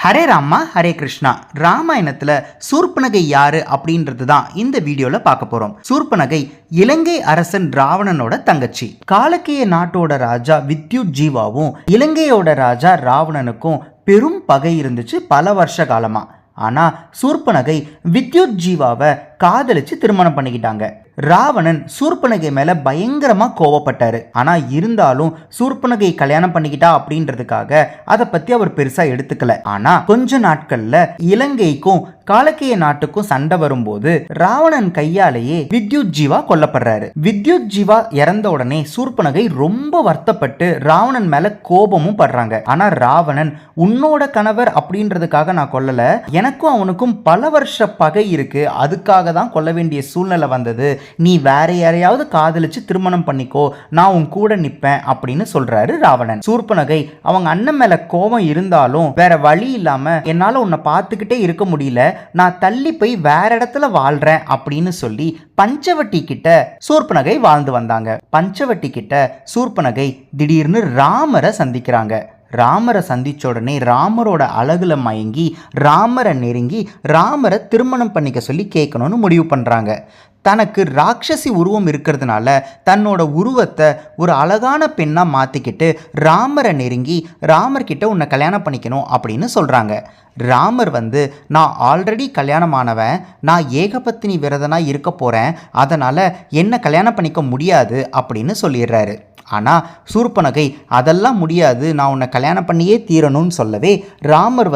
ஹரே ராமா ஹரே கிருஷ்ணா. ராமாயணத்துல சூர்பனகை யாரு அப்படின்றது தான் இந்த வீடியோல பார்க்க போறோம். சூர்பனகை இலங்கை அரசன் ராவணனோட தங்கச்சி. காலக்கேய நாட்டோட ராஜா வித்யுத் ஜீவாவும் இலங்கையோட ராஜா ராவணனுக்கும் பெரும் பகை இருந்துச்சு பல வருஷ காலமா. ஆனா சூர்பனகை வித்யுத் ஜீவாவை காதலிச்சு திருமணம் பண்ணிக்கிட்டாங்க. ராவணன் சூர்பனகை மேல பயங்கரமா கோவப்பட்டாரு. ஆனா இருந்தாலும் சூர்பனகை கல்யாணம் பண்ணிக்கிட்டா அப்படின்றதுக்காக அதை பத்தி அவர் பெருசா எடுத்துக்கல. ஆனா கொஞ்ச நாட்கள்ல இலங்கைக்கும் காலக்கேய நாட்டுக்கும் சண்டை வரும்போது ராவணன் கையாலேயே வித்யுத் ஜீவா கொல்லப்படுறாரு. வித்யுத் ஜீவா இறந்த உடனே சூர்பனகை ரொம்ப வருத்தப்பட்டு ராவணன் மேல கோபமும் படுறாங்க. ஆனா ராவணன் உன்னோட கணவர் அப்படின்றதுக்காக நான் கொல்லல, எனக்கும் அவனுக்கும் பல வருஷ பகை இருக்கு, அதுக்காக தான் கொல்ல வேண்டிய சூழ்நிலை வந்தது, நீ வேற யாரையாவது காதலிச்சு திருமணம் பண்ணிக்கோ, நான் உன் கூட நிப்பேன் அப்படின்னு சொல்றாரு ராவணன். சூர்பனகை அவங்க அண்ணன் மேல கோபம் இருந்தாலும் வேற வழி இல்லாம என்னால உன்னை பார்த்துக்கிட்டே இருக்க முடியல, நான் தள்ளி போய் வேற இடத்துல வாழ்றேன் அப்படின்னு சொல்லி பஞ்சவட்டி கிட்ட சூர்பனகை வாழ்ந்து வந்தாங்க. பஞ்சவட்டி கிட்ட சூர்பனகை திடீர்னு ராமரை சந்திக்கிறாங்க. ராமரை சந்திச்ச உடனே ராமரோட அழகுல மயங்கி ராமரை நெருங்கி ராமரை திருமணம் பண்ணிக்க சொல்லி கேட்கணும்னு முடிவு பண்றாங்க. தனக்கு ராட்சசி உருவம் இருக்கிறதுனால தன்னோட உருவத்தை ஒரு அழகான பெண்ணா மாத்திக்கிட்டு ராமரை நெருங்கி ராமர்கிட்ட உன்னை கல்யாணம் பண்ணிக்கணும் அப்படின்னு சொல்றாங்க. ராமர் நான் ஆல்ரெடி கல்யாணமானவன், நான் ஏகபத்தினி விரதனா இருக்க போறேன், அதனால என்ன கல்யாணம் பண்ணிக்க முடியாது அப்படின்னு சொல்லிடுறாரு. ஆனால் சூர்பனகை அதெல்லாம் முடியாது, நான் உன்னை கல்யாணம் பண்ணியே தீரணும்னு சொல்லவே ராமர்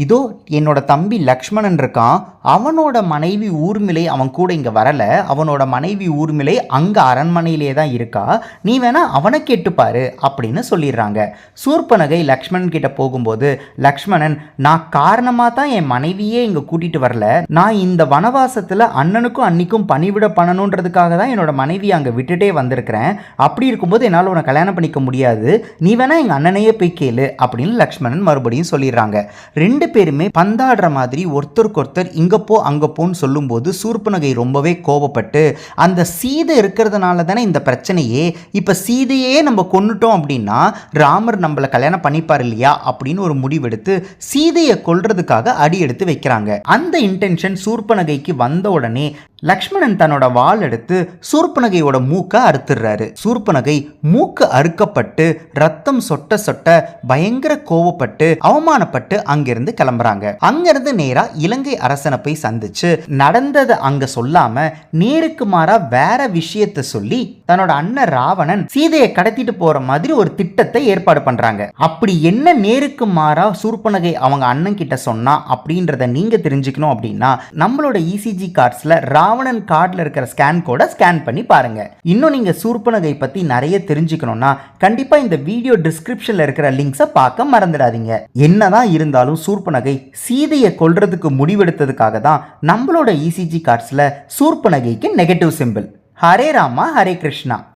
இதோ என்னோட தம்பி லக்ஷ்மணன் இருக்கான், அவனோட மனைவி ஊர்மிளை அவன் கூட இங்கே வரலை, அவனோட மனைவி ஊர்மிளை அங்கே அரண்மனையிலே தான் இருக்கா, நீ வேணா அவனை கேட்டுப்பாரு அப்படின்னு சொல்லிடுறாங்க. சூர்பனகை லக்ஷ்மணன் கிட்ட போகும்போது லக்ஷ்மணன், நான் காரணமாக தான் என் மனைவியே இங்கே கூட்டிகிட்டு வரல, நான் இந்த வனவாசத்தில் அண்ணனுக்கும் அன்னிக்கும் பணிவிட பண்ணணுன்றதுக்காக தான் என்னோட மனைவி அங்கே விட்டுட்டே வந்திருக்கிறேன், அப்படி இருக்கும்போது என்னால் உன்னை கல்யாணம் பண்ணிக்க முடியாது, நீ வேணா எங்கள் அண்ணனையே போய் கேளு அப்படின்னு லக்ஷ்மணன் மறுபடியும் சொல்லிடுறாங்க. ரெண்டு பேருமே பந்தாடுற மாதிரி ஒருத்தருக்கு ஒருத்தர் இங்க போ அங்க போன்னு சொல்லும்போது சூர்பனகை ரொம்பவே கோபப்பட்டு, அந்த சீதை இருக்கிறதுனால தானே இந்த பிரச்சனையே, இப்ப சீதையே நம்ம கொன்னுட்டோம் அப்படின்னா ராமர் நம்மளை கல்யாணம் பண்ணிப்பார் இல்லையா அப்படின்னு ஒரு முடிவெடுத்து சீதையை கொல்றதுக்காக அடி எடுத்து வைக்கிறாங்க. அந்த இன்டென்ஷன் சூர்பனகைக்கு வந்த உடனே லக்ஷ்மணன் தன்னோட வாள் எடுத்து சூர்பனகையோட மூக்க அறுத்துடுறாரு. சூர்பனகை மூக்கு அறுக்கப்பட்டு ரத்தம் சொட்ட சொட்ட பயங்கர கோவப்பட்டு அவமானப்பட்டு அங்கிருந்து கிளம்புறாங்க. அங்கிருந்து நேரா இலங்கை அரசனை போய் சந்திச்சு நடந்ததை அங்க சொல்லாம நேருக்கு மாறா வேற விஷயத்தை சொல்லி தன்னோட அண்ணன் ராவணன் சீதையை கடத்திட்டு போற மாதிரி ஒரு திட்டத்தை ஏற்பாடு பண்றாங்க. அப்படி என்ன நேருக்கு மாறா சூர்பனகை அவங்க அண்ணன் கிட்ட சொன்னா அப்படின்றத நீங்க தெரிஞ்சுக்கணும் அப்படின்னா நம்மளோட இசிஜி கார்ட்ஸ்ல ராவணன் கார்டில் இருக்கிற ஸ்கேன் கோடை ஸ்கேன் பண்ணி பாருங்க. இன்னும் நீங்க சூர்பனகை பத்தி நிறைய தெரிஞ்சுக்கணும்னா கண்டிப்பா இந்த வீடியோ டிஸ்கிரிப்ஷன்ல இருக்கிற லிங்க்ஸை பார்க்க மறந்துடாதீங்க. என்னதான் இருந்தாலும் சூர்பனகை சீதையை கொல்றதுக்கு முடிவெடுத்ததுக்காக தான் நம்மளோட இசிஜி கார்ட்ஸ்ல சூர்பனகைக்கு நெகட்டிவ் சிம்பிள். ஹரே ராமா ஹரே கிருஷ்ணா.